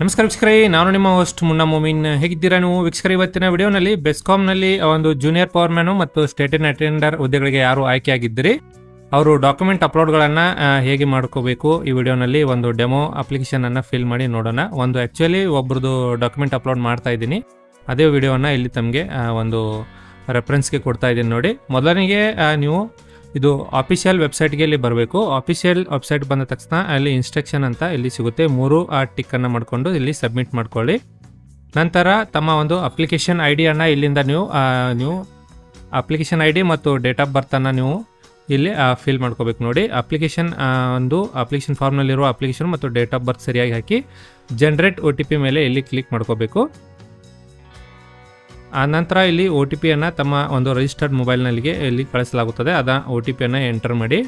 ನಮಸ್ಕಾರ ವೀಕ್ಷಕರೇ, ನಾನು ನಿಮ್ಮ ಹೋಸ್ಟ್ ಮುನ್ನಾ ಮೊಮಿನ್. ಹೇಗಿದ್ದೀರಾ ನೀವು ವೀಕ್ಷಕರೇ? ಇವತ್ತಿನ ವಿಡಿಯೋನಲ್ಲಿ ಬೆಸ್ಕಾಮ್ನಲ್ಲಿ ಒಂದು ಜೂನಿಯರ್ ಪವರ್ ಮ್ಯಾನು ಮತ್ತು ಸ್ಟೇಷನ್ ಅಟೆಂಡರ್ ಹುದ್ದೆಗಳಿಗೆ ಯಾರು ಆಯ್ಕೆಯಾಗಿದ್ದೀರಿ ಅವರು ಡಾಕ್ಯುಮೆಂಟ್ ಅಪ್ಲೋಡ್ಗಳನ್ನು ಹೇಗೆ ಮಾಡ್ಕೋಬೇಕು ಈ ವಿಡಿಯೋನಲ್ಲಿ ಒಂದು ಡೆಮೋ ಅಪ್ಲಿಕೇಶನನ್ನು ಫಿಲ್ ಮಾಡಿ ನೋಡೋಣ. ಒಂದು ಆ್ಯಕ್ಚುಲಿ ಒಬ್ರದ್ದು ಡಾಕ್ಯುಮೆಂಟ್ ಅಪ್ಲೋಡ್ ಮಾಡ್ತಾ ಇದ್ದೀನಿ, ಅದೇ ವಿಡಿಯೋನ ಇಲ್ಲಿ ತಮಗೆ ಒಂದು ರೆಫರೆನ್ಸ್ಗೆ ಕೊಡ್ತಾ ಇದ್ದೀನಿ ನೋಡಿ. ಮೊದಲನಿಗೆ ನೀವು ಇದು ಆಫಿಷಿಯಲ್ ವೆಬ್ಸೈಟ್ಗೆ ಇಲ್ಲಿ ಬರಬೇಕು. ಆಫಿಷಿಯಲ್ ವೆಬ್ಸೈಟ್ ಬಂದ ತಕ್ಷಣ ಅಲ್ಲಿ ಇನ್ಸ್ಟ್ರಕ್ಷನ್ ಅಂತ ಇಲ್ಲಿ ಸಿಗುತ್ತೆ, 3 ಟಿಕ್ಕನ್ನು ಮಾಡಿಕೊಂಡು ಇಲ್ಲಿ ಸಬ್ಮಿಟ್ ಮಾಡ್ಕೊಳ್ಳಿ. ನಂತರ ತಮ್ಮ ಒಂದು ಅಪ್ಲಿಕೇಶನ್ ಐ ಡಿಯನ್ನು ಇಲ್ಲಿಂದ ನೀವು ಅಪ್ಲಿಕೇಶನ್ ಐ ಡಿ ಮತ್ತು ಡೇಟ್ ಆಫ್ ಬರ್ತನ್ನು ನೀವು ಇಲ್ಲಿ ಫಿಲ್ ಮಾಡ್ಕೋಬೇಕು ನೋಡಿ. ಅಪ್ಲಿಕೇಶನ್ ಫಾರ್ಮ್ನಲ್ಲಿರುವ ಅಪ್ಲಿಕೇಶನ್ ಮತ್ತು ಡೇಟ್ ಆಫ್ ಬರ್ತ್ ಸರಿಯಾಗಿ ಹಾಕಿ ಜನರೇಟ್ OTP ಮೇಲೆ ಇಲ್ಲಿ ಕ್ಲಿಕ್ ಮಾಡ್ಕೋಬೇಕು. ಆನಂತರ ಇಲ್ಲಿ OTPಯನ್ನು ತಮ್ಮ ಒಂದು ರಿಜಿಸ್ಟರ್ಡ್ ಮೊಬೈಲ್ನಲ್ಲಿಗೆ ಇಲ್ಲಿ ಕಳಿಸಲಾಗುತ್ತದೆ. OTPಯನ್ನು ಎಂಟರ್ ಮಾಡಿ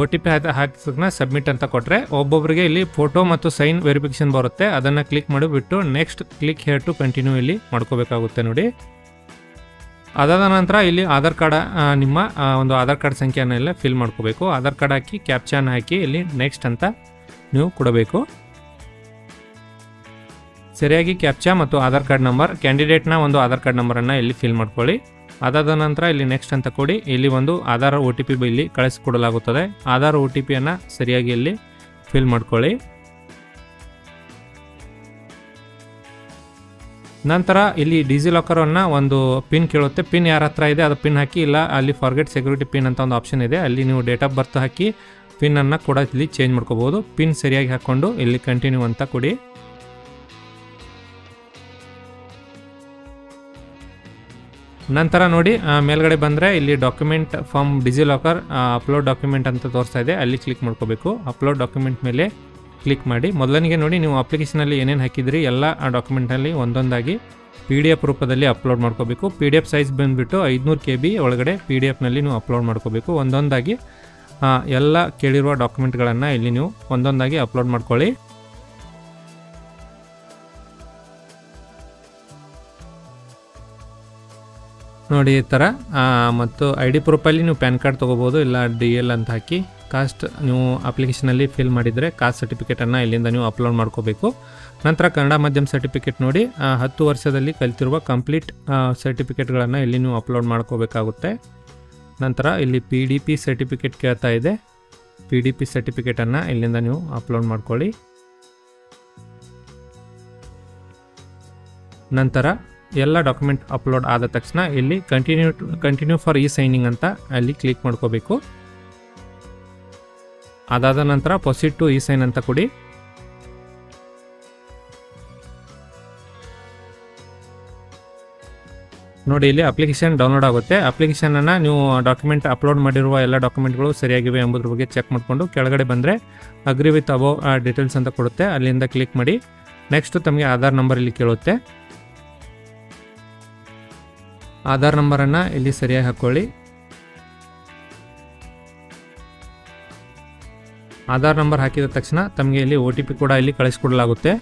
OTP ಹಾಕಿದ ಸಬ್ಮಿಟ್ ಅಂತ ಕೊಟ್ಟರೆ ಒಬ್ಬೊಬ್ಬರಿಗೆ ಇಲ್ಲಿ ಫೋಟೋ ಮತ್ತು ಸೈನ್ ವೆರಿಫಿಕೇಶನ್ ಬರುತ್ತೆ. ಅದನ್ನು ಕ್ಲಿಕ್ ಮಾಡಿಬಿಟ್ಟು next click here to continue ಇಲ್ಲಿ ಮಾಡ್ಕೋಬೇಕಾಗುತ್ತೆ ನೋಡಿ. ಅದಾದ ನಂತರ ಇಲ್ಲಿ ಆಧಾರ್ ಕಾರ್ಡ್ ನಿಮ್ಮ ಒಂದು ಆಧಾರ್ ಕಾರ್ಡ್ ಸಂಖ್ಯೆಯನ್ನೆಲ್ಲ ಫಿಲ್ ಮಾಡ್ಕೋಬೇಕು. ಆಧಾರ್ ಕಾರ್ಡ್ ಹಾಕಿ ಕ್ಯಾಪ್ಚಾನ್ ಹಾಕಿ ಇಲ್ಲಿ ನೆಕ್ಸ್ಟ್ ಅಂತ ನೀವು ಕೊಡಬೇಕು. ಸರಿಯಾಗಿ ಕ್ಯಾಪ್ಚಾ ಮತ್ತು ಆಧಾರ್ ಕಾರ್ಡ್ ನಂಬರ್, ಕ್ಯಾಂಡಿಡೇಟ್ನ ಒಂದು ಆಧಾರ್ ಕಾರ್ಡ್ ನಂಬರನ್ನು ಇಲ್ಲಿ ಫಿಲ್ ಮಾಡ್ಕೊಳ್ಳಿ. ಅದಾದ ನಂತರ ಇಲ್ಲಿ ನೆಕ್ಸ್ಟ್ ಅಂತ ಕೊಡಿ. ಇಲ್ಲಿ ಒಂದು ಆಧಾರ್ OTP ಇಲ್ಲಿ ಕಳಿಸಿಕೊಡಲಾಗುತ್ತದೆ. ಆಧಾರ್ OTPಯನ್ನು ಸರಿಯಾಗಿ ಇಲ್ಲಿ ಫಿಲ್ ಮಾಡ್ಕೊಳ್ಳಿ. ನಂತರ ಇಲ್ಲಿ ಡಿಜಿಲಾಕರನ್ನು ಒಂದು ಪಿನ್ ಕೇಳುತ್ತೆ. ಪಿನ್ ಯಾರ ಹತ್ರ ಇದೆ ಅದು ಪಿನ್ ಹಾಕಿ, ಇಲ್ಲ ಅಲ್ಲಿ ಫಾರ್ಗೆಟ್ ಸೆಕ್ಯೂರಿಟಿ ಪಿನ್ ಅಂತ ಒಂದು ಆಪ್ಷನ್ ಇದೆ, ಅಲ್ಲಿ ನೀವು ಡೇಟ್ ಆಫ್ ಬರ್ತ್ ಹಾಕಿ ಪಿನ್ನನ್ನು ಕೂಡ ಇಲ್ಲಿ ಚೇಂಜ್ ಮಾಡ್ಕೋಬೋದು. ಪಿನ್ ಸರಿಯಾಗಿ ಹಾಕ್ಕೊಂಡು ಇಲ್ಲಿ ಕಂಟಿನ್ಯೂ ಅಂತ ಕೊಡಿ. ನಂತರ ನೋಡಿ ಮೇಲ್ಗಡೆ ಬಂದರೆ ಇಲ್ಲಿ document from DigiLocker upload document ಅಂತ ತೋರಿಸ್ತಾ ಇದೆ, ಅಲ್ಲಿ ಕ್ಲಿಕ್ ಮಾಡ್ಕೋಬೇಕು. ಅಪ್ಲೋಡ್ ಡಾಕ್ಯುಮೆಂಟ್ ಮೇಲೆ ಕ್ಲಿಕ್ ಮಾಡಿ ಮೊದಲನಿಗೆ ನೋಡಿ ನೀವು ಅಪ್ಲಿಕೇಶನಲ್ಲಿ ಏನೇನು ಹಾಕಿದ್ರಿ ಎಲ್ಲ ಆ ಡಾಕ್ಯುಮೆಂಟಲ್ಲಿ ಒಂದೊಂದಾಗಿ PDF ರೂಪದಲ್ಲಿ ಅಪ್ಲೋಡ್ ಮಾಡ್ಕೋಬೇಕು. PDF ಸೈಜ್ ಬಂದುಬಿಟ್ಟು 500 KB ಒಳಗಡೆ PDFನಲ್ಲಿ ನೀವು ಅಪ್ಲೋಡ್ ಮಾಡ್ಕೋಬೇಕು. ಒಂದೊಂದಾಗಿ ಎಲ್ಲ ಕೇಳಿರುವ ಡಾಕ್ಯುಮೆಂಟ್ಗಳನ್ನು ಇಲ್ಲಿ ನೀವು ಒಂದೊಂದಾಗಿ ಅಪ್ಲೋಡ್ ಮಾಡ್ಕೊಳ್ಳಿ. ನೋಡಿ ಈ ಥರ ಮತ್ತು ID ಪ್ರೂಫಲ್ಲಿ ನೀವು ಪ್ಯಾನ್ ಕಾರ್ಡ್ ತೊಗೋಬೋದು, ಇಲ್ಲ DL ಅಂತ ಹಾಕಿ ಕಾಸ್ಟ್ ನೀವು ಅಪ್ಲಿಕೇಶನಲ್ಲಿ ಫಿಲ್ ಮಾಡಿದರೆ ಕಾಸ್ಟ್ ಸರ್ಟಿಫಿಕೇಟನ್ನು ಇಲ್ಲಿಂದ ನೀವು ಅಪ್ಲೋಡ್ ಮಾಡ್ಕೋಬೇಕು. ನಂತರ ಕನ್ನಡ ಮಾಧ್ಯಮ ಸರ್ಟಿಫಿಕೇಟ್ ನೋಡಿ 10 ವರ್ಷದಲ್ಲಿ ಕಲಿತಿರುವ ಕಂಪ್ಲೀಟ್ ಸರ್ಟಿಫಿಕೇಟ್ಗಳನ್ನು ಇಲ್ಲಿ ನೀವು ಅಪ್ಲೋಡ್ ಮಾಡ್ಕೋಬೇಕಾಗುತ್ತೆ. ನಂತರ ಇಲ್ಲಿ PDP ಸರ್ಟಿಫಿಕೇಟ್ ಕೇಳ್ತಾ ಇದೆ, PDP ಸರ್ಟಿಫಿಕೇಟನ್ನು ಇಲ್ಲಿಂದ ನೀವು ಅಪ್ಲೋಡ್ ಮಾಡ್ಕೊಳ್ಳಿ. ನಂತರ ಎಲ್ಲ ಡಾಕ್ಯುಮೆಂಟ್ ಅಪ್ಲೋಡ್ ಆದ ತಕ್ಷಣ ಇಲ್ಲಿ ಕಂಟಿನ್ಯೂ ಫಾರ್ ಸೈನಿಂಗ್ ಅಂತ ಅಲ್ಲಿ ಕ್ಲಿಕ್ ಮಾಡ್ಕೋಬೇಕು. ಅದಾದ ನಂತರ ಪ್ರೊಸೀಡ್ ಟು ಸೈನ್ ಅಂತ ಕೊಡಿ. ನೋಡಿ ಇಲ್ಲಿ ಅಪ್ಲಿಕೇಶನ್ ಡೌನ್ಲೋಡ್ ಆಗುತ್ತೆ. ಅಪ್ಲಿಕೇಶನನ್ನು ನೀವು ಡಾಕ್ಯುಮೆಂಟ್ ಅಪ್ಲೋಡ್ ಮಾಡಿರುವ ಎಲ್ಲ ಡಾಕ್ಯುಮೆಂಟ್ಗಳು ಸರಿಯಾಗಿವೆ ಎಂಬುದ್ರ ಬಗ್ಗೆ ಚೆಕ್ ಮಾಡಿಕೊಂಡು ಕೆಳಗಡೆ ಬಂದರೆ ಅಗ್ರಿ ವಿತ್ ಅಬೌವ್ ಡೀಟೇಲ್ಸ್ ಅಂತ ಕೊಡುತ್ತೆ, ಅಲ್ಲಿಂದ ಕ್ಲಿಕ್ ಮಾಡಿ. ನೆಕ್ಸ್ಟ್ ತಮಗೆ ಆಧಾರ್ ನಂಬರ್ ಇಲ್ಲಿ ಕೇಳುತ್ತೆ. ಆಧಾರ್ ನಂಬರನ್ನು ಇಲ್ಲಿ ಸರಿಯಾಗಿ ಹಾಕ್ಕೊಳ್ಳಿ. ಆಧಾರ್ ನಂಬರ್ ಹಾಕಿದ ತಕ್ಷಣ ತಮಗೆ ಇಲ್ಲಿ OTP ಕೂಡ ಇಲ್ಲಿ ಕಳಿಸಿಕೊಡಲಾಗುತ್ತೆ.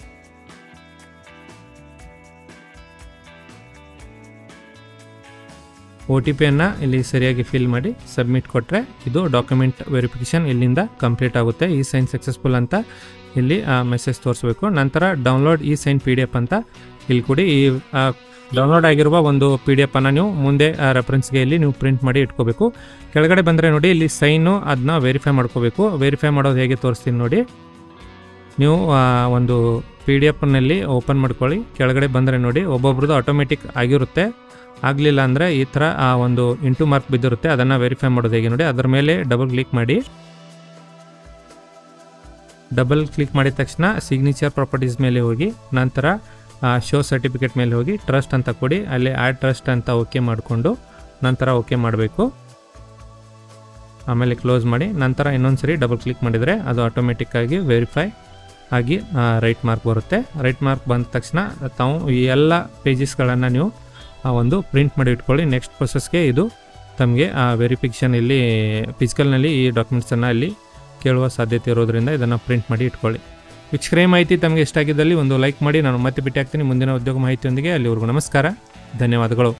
OTPಯನ್ನು ಇಲ್ಲಿ ಸರಿಯಾಗಿ ಫಿಲ್ ಮಾಡಿ ಸಬ್ಮಿಟ್ ಕೊಟ್ಟರೆ ಇದು ಡಾಕ್ಯುಮೆಂಟ್ ವೆರಿಫಿಕೇಷನ್ ಇಲ್ಲಿಂದ ಕಂಪ್ಲೀಟ್ ಆಗುತ್ತೆ. ಸೈನ್ ಸಕ್ಸಸ್ಫುಲ್ ಅಂತ ಇಲ್ಲಿ ಮೆಸೇಜ್ ತೋರಿಸ್ಬೇಕು. ನಂತರ ಡೌನ್ಲೋಡ್ ಸೈನ್ PDF ಅಂತ ಇಲ್ಲಿ ಕೊಡಿ. ಈ ಡೌನ್ಲೋಡ್ ಆಗಿರುವ ಒಂದು PDF ಅನ್ನು ನೀವು ಮುಂದೆ ರೆಫರೆನ್ಸ್ಗೆ ಇಲ್ಲಿ ನೀವು ಪ್ರಿಂಟ್ ಮಾಡಿ ಇಟ್ಕೋಬೇಕು. ಕೆಳಗಡೆ ಬಂದರೆ ನೋಡಿ ಇಲ್ಲಿ ಸೈನು ಅದನ್ನ ವೆರಿಫೈ ಮಾಡ್ಕೋಬೇಕು. ವೆರಿಫೈ ಮಾಡೋದು ಹೇಗೆ ತೋರಿಸ್ತೀನಿ ನೋಡಿ. ನೀವು ಒಂದು PDFನಲ್ಲಿ ಓಪನ್ ಮಾಡ್ಕೊಳ್ಳಿ. ಕೆಳಗಡೆ ಬಂದರೆ ನೋಡಿ ಒಬ್ಬೊಬ್ರದ್ದು ಆಟೋಮೆಟಿಕ್ ಆಗಿರುತ್ತೆ, ಆಗಲಿಲ್ಲ ಅಂದರೆ ಈ ಥರ ಒಂದು ಇಂಟು ಮಾರ್ಕ್ ಬಿದ್ದಿರುತ್ತೆ, ಅದನ್ನು ವೆರಿಫೈ ಮಾಡೋದು ಹೇಗೆ ನೋಡಿ. ಅದರ ಮೇಲೆ ಡಬಲ್ ಕ್ಲಿಕ್ ಮಾಡಿ. ಡಬಲ್ ಕ್ಲಿಕ್ ಮಾಡಿದ ತಕ್ಷಣ ಸಿಗ್ನೇಚರ್ ಪ್ರಾಪರ್ಟೀಸ್ ಮೇಲೆ ಹೋಗಿ ನಂತರ ಶೋ ಸರ್ಟಿಫಿಕೇಟ್ ಮೇಲೆ ಹೋಗಿ ಟ್ರಸ್ಟ್ ಅಂತ ಕೊಡಿ. ಅಲ್ಲಿ ಆ್ಯಡ್ ಟ್ರಸ್ಟ್ ಅಂತ ಓಕೆ ಮಾಡಿಕೊಂಡು ನಂತರ ಓಕೆ ಮಾಡಬೇಕು. ಆಮೇಲೆ ಕ್ಲೋಸ್ ಮಾಡಿ ನಂತರ ಇನ್ನೊಂದು ಸರಿ ಡಬಲ್ ಕ್ಲಿಕ್ ಮಾಡಿದರೆ ಅದು ಆಟೋಮೆಟಿಕ್ಕಾಗಿ ವೆರಿಫೈ ಆಗಿ ರೈಟ್ ಮಾರ್ಕ್ ಬರುತ್ತೆ. ರೈಟ್ ಮಾರ್ಕ್ ಬಂದ ತಕ್ಷಣ ತಾವು ಈ ಎಲ್ಲ ಪೇಜಸ್ಗಳನ್ನು ನೀವು ಒಂದು ಪ್ರಿಂಟ್ ಮಾಡಿ ಇಟ್ಕೊಳ್ಳಿ. ನೆಕ್ಸ್ಟ್ ಪ್ರೊಸೆಸ್ಗೆ ಇದು ತಮಗೆ ವೆರಿಫಿಕೇಷನ್ ಇಲ್ಲಿ ಫಿಸಿಕಲ್ನಲ್ಲಿ ಈ ಡಾಕ್ಯುಮೆಂಟ್ಸನ್ನು ಇಲ್ಲಿ ಕೇಳುವ ಸಾಧ್ಯತೆ ಇರೋದರಿಂದ ಇದನ್ನು ಪ್ರಿಂಟ್ ಮಾಡಿ ಇಟ್ಕೊಳ್ಳಿ. ವೀಕ್ಷಕರೇ, ಮಾಹಿತಿ ತಮಗೆ ಇಷ್ಟ ಆಗಿದ್ದಲ್ಲಿ ಒಂದು ಲೈಕ್ ಮಾಡಿ. ನಾನು ಮತ್ತೆ ಭೇಟಿ ಆಗ್ತೀನಿ ಮುಂದಿನ ಉದ್ಯೋಗ ಮಾಹಿತಿಯೊಂದಿಗೆ. ಅಲ್ಲಿವರೆಗೂ ನಮಸ್ಕಾರ, ಧನ್ಯವಾದಗಳು.